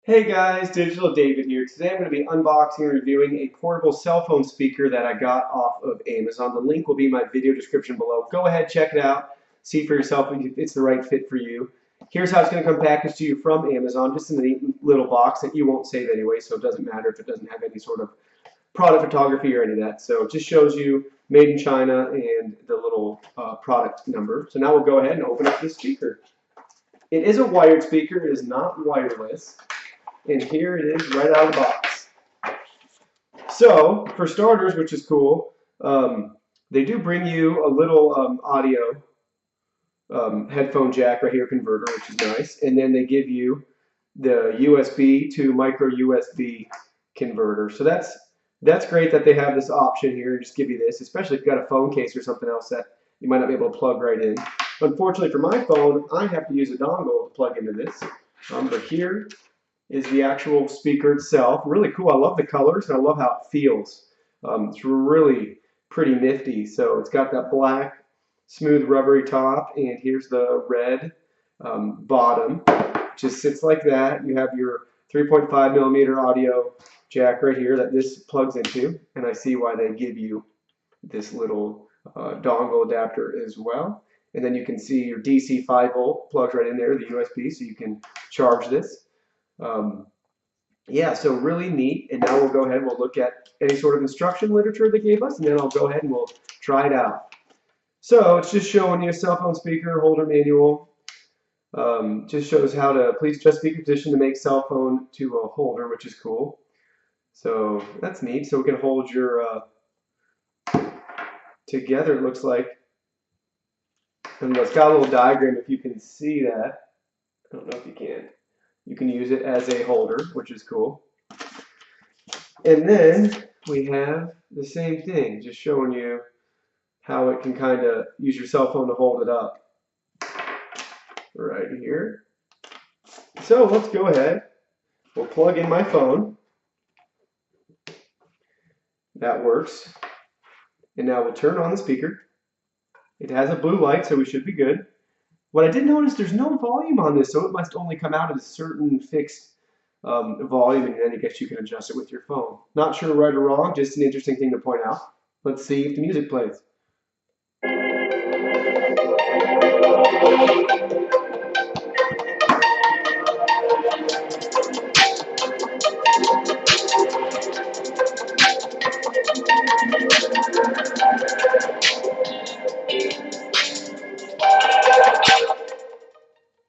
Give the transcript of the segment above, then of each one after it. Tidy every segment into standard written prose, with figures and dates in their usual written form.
Hey guys, Digital David here. Today I'm going to be unboxing and reviewing a portable cell phone speaker that I got off of Amazon. The link will be in my video description below. Go ahead, check it out, see for yourself if it's the right fit for you. Here's how it's going to come packaged to you from Amazon, just in a neat little box that you won't save anyway, so it doesn't matter if it doesn't have any sort of product photography or any of that. So it just shows you made in China and the little product number. So now we'll go ahead and open up this speaker. It is a wired speaker, it is not wireless. And here it is right out of the box. So, for starters, which is cool, they do bring you a little audio headphone jack right here, converter, which is nice. And then they give you the USB to micro USB converter. So that's great that they have this option here. Just give you this, especially if you've got a phone case or something else that you might not be able to plug right in. Unfortunately for my phone, I have to use a dongle to plug into this. But here is the actual speaker itself. Really cool. I love the colors and I love how it feels. It's really pretty nifty. So it's got that black, smooth, rubbery top, and here's the red bottom. Just sits like that. You have your 3.5 millimeter audio jack right here that this plugs into, and I see why they give you this little dongle adapter as well. And then you can see your DC 5 volt plugs right in there, the USB, so you can charge this. Yeah, so really neat. And now we'll go ahead and we'll look at any sort of instruction literature they gave us, and then I'll go ahead and we'll try it out. So it's just showing you a cell phone speaker holder manual. Just shows how to please adjust speaker position to make cell phone to a holder, which is cool. So that's neat. So we can hold your together, it looks like. And it's got a little diagram if you can see that. I don't know if you can. You can use it as a holder, which is cool. And then we have the same thing, just showing you how it can kind of use your cell phone to hold it up. Right here. So let's go ahead. We'll plug in my phone. That works. And now we'll turn on the speaker. It has a blue light, so we should be good. What I did notice, there's no volume on this, so it must only come out at a certain fixed volume, and then I guess you can adjust it with your phone. Not sure right or wrong, just an interesting thing to point out. Let's see if the music plays.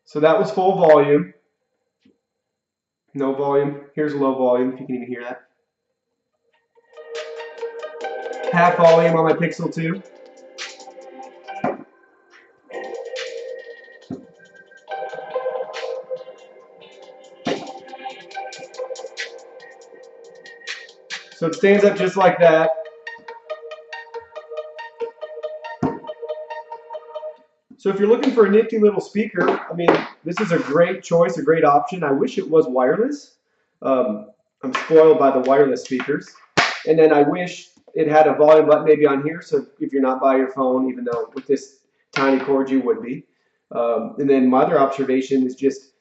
So that was full volume. No volume. Here's low volume, if you can even hear that. Half volume on my Pixel 2. So it stands up just like that. So if you're looking for a nifty little speaker, I mean, this is a great choice, a great option. I wish it was wireless. I'm spoiled by the wireless speakers. And then I wish it had a volume button maybe on here, so if you're not by your phone, even though with this tiny cord you would be. And then my other observation is just,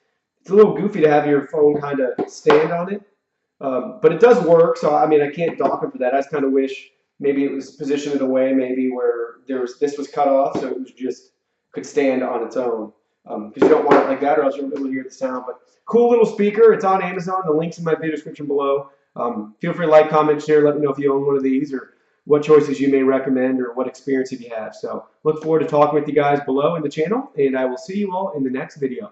it's a little goofy to have your phone kind of stand on it. But it does work, so I mean, I can't dock it for that. I just kind of wish maybe it was positioned in a way maybe where this was cut off, so it was just could stand on its own, because you don't want it like that or else you'll be able to hear the sound. But cool little speaker. It's on Amazon. The link's in my video description below. Feel free to like, comment, share. Let me know if you own one of these or what choices you may recommend or what experience if you have. So look forward to talking with you guys below in the channel, and I will see you all in the next video.